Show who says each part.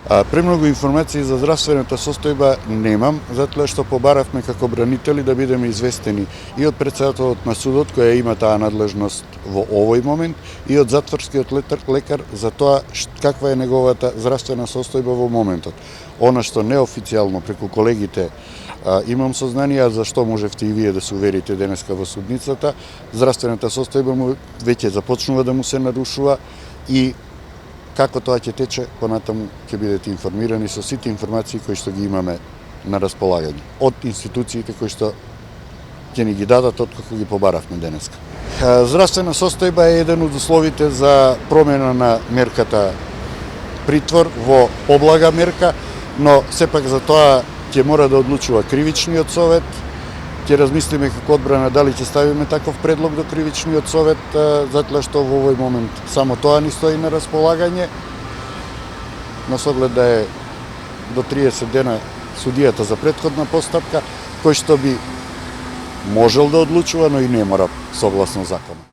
Speaker 1: Премногу информации за здравствената состојба немам, затоа што побаравме како бранители да бидеме известени и од председателот на судот, која има таа надлежност во овој момент, и од затворскиот лекар за тоа каква е неговата здравствена состојба во моментот. Она што неофицијално преку колегите имам сознание, за што можевте и вие да се уверите денеска во судницата, здравствената состојба му веќе започнува да му се нарушува и како тоа ќе тече, понатаму ќе бидете информирани со сите информации кои што ги имаме на располагање од институциите кои што ќе ни ги дадат откако ги побаравме денеска. Здравствена состојба е еден од условите за промена на мерката притвор во облага мерка, но сепак за тоа ќе мора да одлучува кривичниот совет. Ќе размислиме како одбрана дали ќе ставиме таков предлог до кривичниот совет, затоа што во овој момент само тоа ни стои на располагање, на соглед да е до 30 дена судијата за претходна постапка, кој што би можел да одлучува, но и не мора согласно законот.